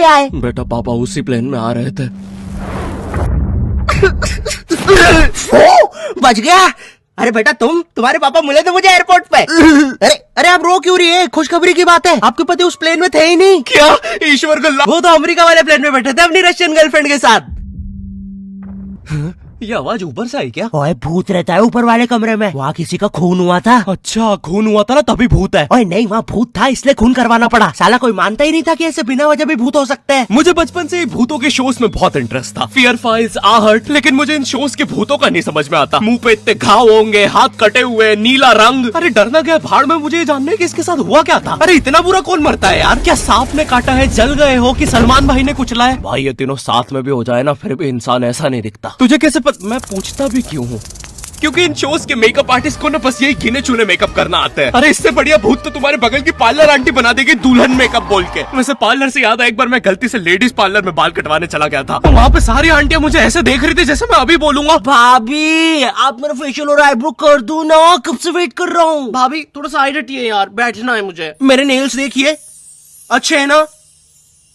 आए? बेटा पापा उसी प्लेन में आ रहे थे। ओ, बच गया। अरे बेटा तुम्हारे पापा मिले थे मुझे एयरपोर्ट पे। अरे अरे आप रो क्यों रही है? खुशखबरी की बात है, आपके पति उस प्लेन में थे ही नहीं। क्या? ईश्वर को वो तो अमेरिका वाले प्लेन में बैठे थे अपनी रशियन गर्लफ्रेंड के साथ। ये आवाज ऊपर से आई क्या? ओए भूत रहता है ऊपर वाले कमरे में, वहाँ किसी का खून हुआ था। अच्छा खून हुआ था ना तभी भूत है। ओए नहीं, वहाँ भूत था इसलिए खून करवाना पड़ा। साला कोई मानता ही नहीं था कि ऐसे बिना वजह भी भूत हो सकते हैं। मुझे बचपन से ही भूतों के शोज में बहुत इंटरेस्ट था, फियर फाइल्स, आहट, लेकिन मुझे इन शोज के भूतों का नहीं समझ में आता। मुंह पे इतने घाव होंगे, हाथ कटे हुए, नीला रंग। अरे डरना क्या भाड़ में, मुझे ये जानना है कि इसके साथ हुआ क्या था। अरे इतना बुरा कौन मरता है यार? क्या सांप ने काटा है, जल गए हो कि सलमान भाई ने कुचला है? भाई ये तीनों साथ में भी हो जाए ना फिर भी इंसान ऐसा नहीं दिखता। तुझे कैसे मैं पूछता भी क्यों हूँ? क्योंकि इन शोज के मेकअप आर्टिस्ट को ना बस यही गिने चुने मेकअप करना आता है। अरे इससे बढ़िया भूत तो तुम्हारे बगल की पार्लर आंटी बना देगी दुल्हन मेकअप बोल के। वैसे पार्लर से याद है, एक बार मैं गलती से लेडीज पार्लर में बाल कटवाने चला गया था, तो वहाँ पे सारी आंटियां मुझे ऐसे देख रही थी जैसे मैं अभी बोलूंगा भाभी आप मेरा फेशियल और आईब्रो कर दो ना, कब से वेट कर रहा हूँ। भाभी थोड़ा साइड हटिए यार, बैठना है मुझे। मेरे नेल्स देखिए, अच्छे है ना?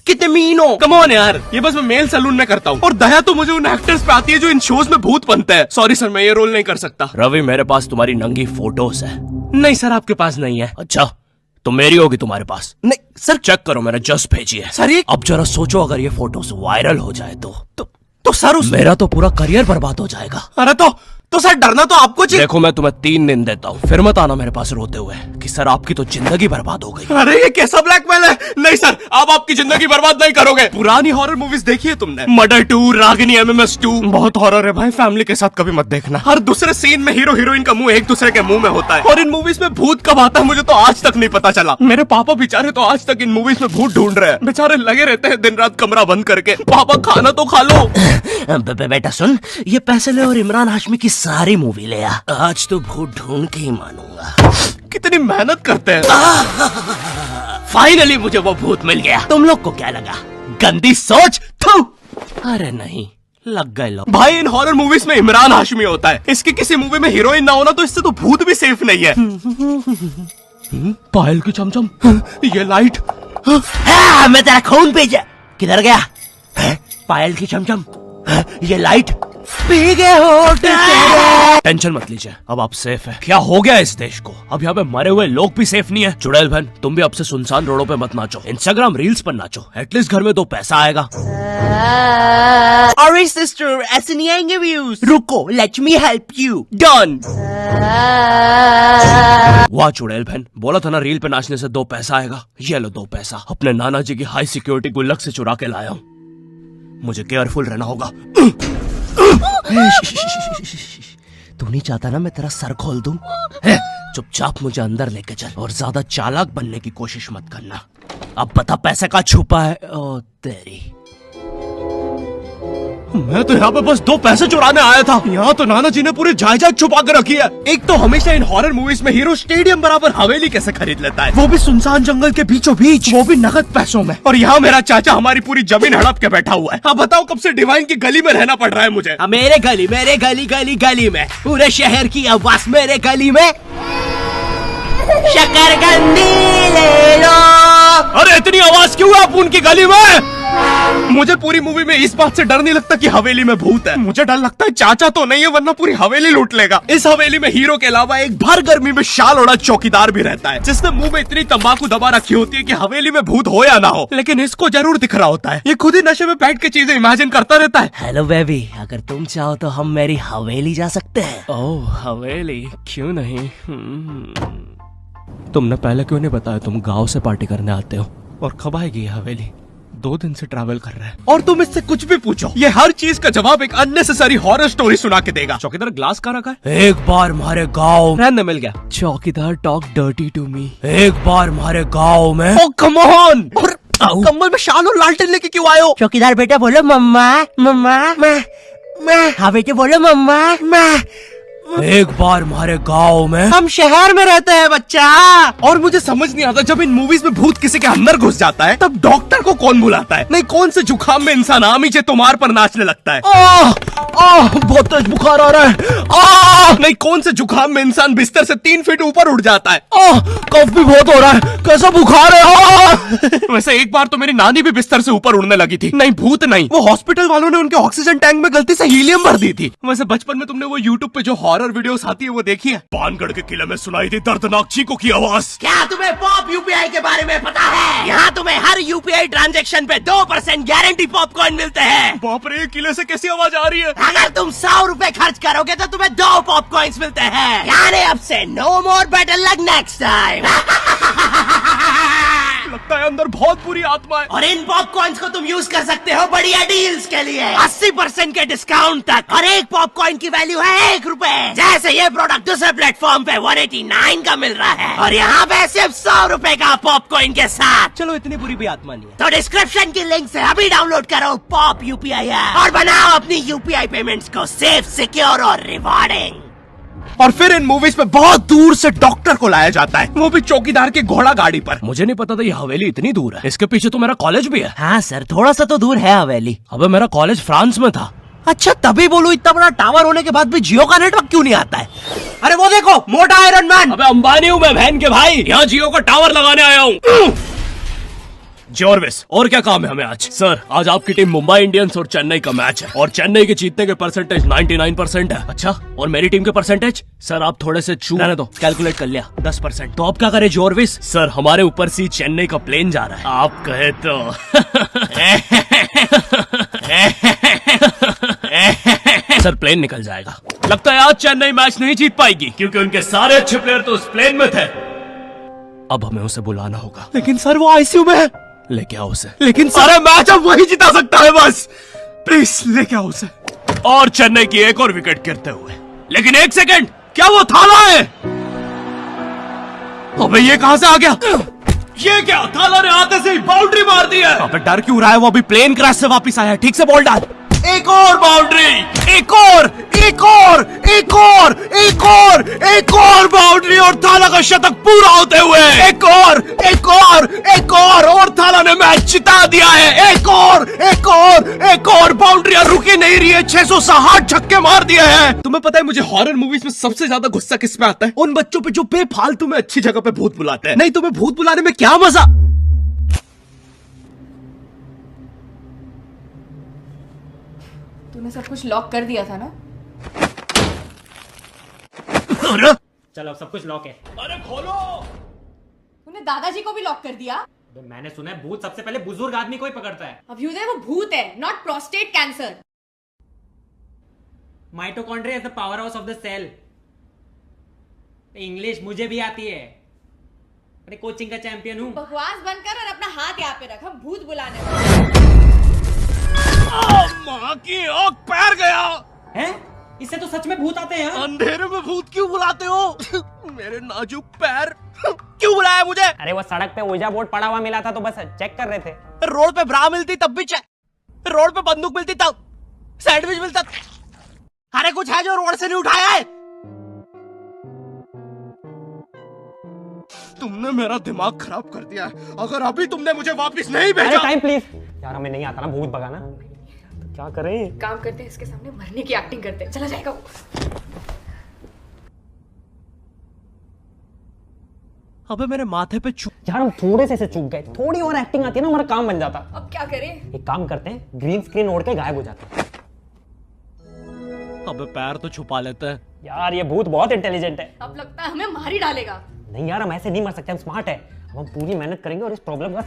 कितने मीन हो। कम ऑन यार, ये बस मैं मेल सैलून में करता हूँ। और दया तो मुझे उन एक्टर्स पे आती है जो इन शोज में भूत बनते हैं। सॉरी सर, मैं ये रोल नहीं कर सकता। रवि मेरे पास तुम्हारी नंगी फोटोज है। नहीं सर आपके पास नहीं है। अच्छा तो मेरी होगी तुम्हारे पास? नहीं सर। चेक करो, मैंने जस्ट भेजी है। सर ये अब जरा सोचो, अगर ये फोटोज वायरल हो जाए तो सर मेरा तो पूरा करियर बर्बाद हो जाएगा। अरे तो सर डरना तो आपको चाहिए। देखो मैं तुम्हें 3 दिन देता हूँ, फिर मत आना मेरे पास रोते हुए कि सर आपकी तो जिंदगी बर्बाद हो गई। अरे ये कैसा ब्लैकमेल है? नहीं सर, आप आपकी जिंदगी बर्बाद नहीं करोगे। पुरानी हॉरर मूवीज देखी है तुमने? मर्डर 2, रागिनी MMS 2, बहुत हॉरर है भाई, फैमिली के साथ कभी मत देखना। हर दूसरे सीन में हीरो हीरोइन का मुंह एक दूसरे के मुंह में होता है। और इन मूवीज में भूत कब आता है मुझे तो आज तक नहीं पता चला। मेरे पापा बेचारे तो आज तक इन मूवीज में भूत ढूंढ रहे हैं। बेचारे लगे रहते हैं दिन रात कमरा बंद करके। पापा खाना तो खा लो। बेटा सुन, ये पैसे ले और इमरान हाशमी की सारी मूवी ले। आज तो भूत ढूंढ के ही मानूंगा। कितनी मेहनत करते हैं। फाइनली मुझे वो भूत मिल गया। तुम लोग को क्या लगा? गंदी सोच। थू। अरे नहीं, लग गए लोग। भाई इन हॉरर मूवीज में इमरान हाशमी होता है, इसकी किसी मूवी में हीरोइन ना होना तो इससे तो भूत भी सेफ नहीं है। पायल की चमचम, ये लाइट। मैं तेरा खून भेजा। किधर गया? पायल की चमचम, ये लाइट। पी गए हो। टेंशन मत लीजिए, अब आप सेफ है। क्या हो गया इस देश को? अब यहाँ पे मरे हुए लोग भी सेफ नहीं है। चुड़ैल बहन तुम भी अब से सुनसान रोडों पे मत नाचो, इंस्टाग्राम रील्स पर नाचो, एटलीस्ट घर में 2 पैसा आएगा। अरे सिस्टर ऐसे नहीं आएंगे व्यूज। रुको, let me help you. Done. वाह चुड़ैल बहन, बोला था ना रील पे नाचने से 2 पैसा आएगा। ये लो 2 पैसा, अपने नाना जी की हाई सिक्योरिटी गुल्लक से चुरा के लाया हूँ। मुझे केयरफुल रहना होगा। तू नहीं चाहता ना मैं तेरा सर खोल दूं? चुपचाप मुझे अंदर लेके चल और ज्यादा चालाक बनने की कोशिश मत करना। अब बता पैसे का छुपा है? ओ तेरी, मैं तो यहाँ पे बस 2 पैसे चुराने आया था। यहाँ तो नाना जी ने पूरी जायदाद छुपा कर रखी है। एक तो हमेशा इन हॉरर मूवीज में हीरो स्टेडियम बराबर हवेली कैसे खरीद लेता है, वो भी सुनसान जंगल के बीचों बीच, वो भी नगद पैसों में। और यहाँ मेरा चाचा हमारी पूरी जमीन हड़प के बैठा हुआ है। अब बताओ कब से डिवाइन की गली में रहना पड़ रहा है मुझे। मेरे गली में पूरे शहर की आवाज मेरे गली में। शकरकंदी ले लो। अरे इतनी आवाज क्यों है उनकी गली में? मुझे पूरी मूवी में इस बात से डर नहीं लगता कि हवेली में भूत है, मुझे डर लगता है चाचा तो नहीं है वरना पूरी हवेली लूट लेगा। इस हवेली में हीरो के अलावा एक भर गर्मी में शाल ओढ़ा चौकीदार भी रहता है, जिसने मुंह में इतनी तंबाकू दबा रखी होती है कि हवेली में भूत हो या ना हो, लेकिन इसको जरूर दिख रहा होता है। ये खुद ही नशे में बैठ के चीजें इमेजिन करता रहता है। हेलो बेबी, अगर तुम चाहो तो हम मेरी हवेली जा सकते हैं। ओह हवेली, क्यों नहीं? तुमने पहले क्यों नहीं बताया तुम गाँव से पार्टी करने आते हो? और कब आएगी हवेली? 2 दिन से ट्रैवल कर रहा है और तुम इससे कुछ भी पूछो, ये हर चीज का जवाब एक अननेसेसरी हॉरर स्टोरी सुना के देगा। चौकीदार ग्लास कहाँ रखा है? एक बार हमारे गाँव रहने मिल गया। चौकीदार टॉक डर्टी टू मी। एक बार हमारे गाँव में। ओ कम ऑन, कम्बल में शाल और लालटेन लेके क्यों आए हो? चौकीदार बेटा बोलो मम्मा मम्मा। मैं हाँ बेटे बोलो मम्मा। मैं एक बार हमारे गांव में। हम शहर में रहते हैं बच्चा। और मुझे समझ नहीं आता, जब इन मूवीज में भूत किसी के अंदर घुस जाता है तब डॉक्टर को कौन बुलाता है? नहीं, कौन से जुकाम में इंसान आमी चे तुम्हार पर नाचने लगता है? बहुत तेज बुखार आ रहा है। नहीं, कौन से जुकाम में इंसान बिस्तर से 3 फीट ऊपर उठ जाता है। कफ भी बहुत हो रहा है, कैसा बुखार है। वैसे एक बार तो मेरी नानी भी बिस्तर से ऊपर उड़ने लगी थी। नहीं भूत नहीं, वो हॉस्पिटल वालों ने उनके ऑक्सीजन टैंक में गलती से हीलियम भर दी थी। वैसे बचपन में तुमने वो यूट्यूब पे जो हॉरर वीडियोस आती है वो देखी है? पानगढ़ के किले में सुनाई थी दर्दनाक चीखों की आवाज। क्या तुम्हें पॉप यूपीआई के बारे में पता है? यहाँ तुम्हें हर यूपीआई ट्रांजैक्शन पे 2% गारंटी पॉपकॉर्न मिलते हैं। बाप रे, किले से कैसी आवाज आ रही है? अगर तुम 100 रुपए खर्च करोगे तो तुम्हें 2 पॉपकॉर्न्स मिलते हैं। यानी अब से no more better luck next time. लगता है अंदर बहुत बुरी आत्मा है। और इन पॉपकॉर्न्स को तुम यूज कर सकते हो बढ़िया डील्स के लिए, 80% के डिस्काउंट तक। और एक पॉपकॉर्न की वैल्यू है 1 रुपए। जैसे ये प्रोडक्ट दूसरे प्लेटफॉर्म पे 189 का मिल रहा है और यहाँ पे सिर्फ 100 रुपए का पॉपकॉर्न के साथ। चलो, इतनी बुरी भी आत्मा नहीं है। तो डिस्क्रिप्शन की लिंक से अभी डाउनलोड करो पॉप यूपीआई ऐप और बनाओ अपनी यूपीआई पेमेंट्स को सेफ, सिक्योर और रिवॉर्डिंग। और फिर इन मूवीज में बहुत दूर से डॉक्टर को लाया जाता है, वो भी चौकीदार के घोड़ा गाड़ी पर। मुझे नहीं पता था ये हवेली इतनी दूर है। इसके पीछे तो मेरा कॉलेज भी है। हाँ सर, थोड़ा सा तो दूर है हवेली। अबे मेरा कॉलेज फ्रांस में था। अच्छा, तभी बोलो इतना बड़ा टावर होने के बाद भी जियो का नेटवर्क क्यों नहीं आता है? अरे वो देखो, मोटा आयरन मैन। अबे अंबानी हूँ मैं बहन के भाई, यहाँ जियो का टावर लगाने आया हूँ। जॉर्विस, और क्या काम है हमें आज? सर, आज आपकी टीम मुंबई इंडियंस और चेन्नई का मैच है और चेन्नई के जीतने के परसेंटेज 99% है। अच्छा, और मेरी टीम के परसेंटेज? सर आप थोड़े से रहने दो, कैलकुलेट कर लिया, 10%। तो अब क्या करे जॉर्विस? सर हमारे ऊपर से चेन्नई का प्लेन जा रहा है, आप कहे तो। सर प्लेन निकल जाएगा। लगता है आज चेन्नई मैच नहीं जीत पाएगी क्योंकि उनके सारे अच्छे प्लेयर तो उस प्लेन में थे। अब हमें उसे बुलाना होगा। लेकिन सर वो आईसीयू में है। लेके आओ उसे। लेकिन सारे मैच अब वही जिता सकता है बस। प्लीज लेके आओ उसे। और चेन्नई की एक और विकेट गिरते हुए। लेकिन 1 सेकंड, क्या वो थाला है? अबे ये कहां से आ गया? ये क्या, थाला ने आते से ही बाउंड्री मार दी है। अबे डर क्यों रहा है? वो अभी प्लेन क्रैश से वापस आया है। ठीक से बॉल डाल। एक और बाउंड्री, एक और, एक और, एक और, एक और, एक और बाउंड्री और थाला का शतक पूरा होते हुए एक और, एक और, एक और थाला ने मैच जिता दिया है। एक और, एक और, एक और बाउंड्रियां रुकी नहीं रही है। 660 छक्के मार दिए हैं। तुम्हें पता है मुझे हॉरर मूवीज में सबसे ज्यादा गुस्सा किस में आता है? उन बच्चों पे जो बेफालतू में अच्छी जगह पे भूत बुलाते हैं। नहीं, तुम्हें भूत बुलाने में क्या मजा? तूने सब कुछ लॉक कर दिया था ना? अरे चलो अब सब कुछ लॉक है। अरे खोलो। तूने दादाजी को भी लॉक कर दिया? मैंने सुना है भूत सबसे पहले बुजुर्ग आदमी को ही पकड़ता है। अभ्युदय, वो भूत है, not prostate cancer. Mitochondria is the power house of the cell. English मुझे भी आती है, अरे कोचिंग का चैंपियन हूँ। बकवास बंद कर और अपना हाथ यहाँ पे रख, हम भूत बुलाने वाले। माँ की आँख पैर गया। हैं? इससे तो सच में भूत आते हैं। अंधेरे में भूत क्यों बुलाते हो? मेरे नाजुक पैर। क्यों बुलाया मुझे? अरे वो सड़क पे ओजा बोर्ड पड़ा हुआ मिला था तो बस चेक कर रहे थे। रोड पे ब्रा मिलती तब भी चेक, रोड पे बंदूक मिलती तब, सैंडविच मिलता। अरे कुछ है जो रोड से नहीं उठाया है? तुमने मेरा दिमाग खराब कर दिया है। अगर अभी तुमने मुझे वापस नहीं भेजा। अरे टाइम प्लीज यार, हमें नहीं आता ना भूत भगाना, तो क्या करें? काम करते हैं, इसके सामने मरने की एक्टिंग करते हैं, चला जाएगा वो। अबे मेरे माथे पे यार हम थोड़े से चूक गए, थोड़ी और एक्टिंग आती है ना हमारा काम बन जाता। अब क्या करें? एक काम करते हैं, ग्रीन स्क्रीन ओढ़ के गायब हो जाते हैं। अबे पैर तो छुपा लेते हैं। यार ये भूत बहुत इंटेलिजेंट है। अब लगता है हमें मार ही डालेगा। नहीं यार, हम ऐसे नहीं मर सकते, हम स्मार्ट है। अब हम पूरी मेहनत करेंगे और इस प्रॉब्लम का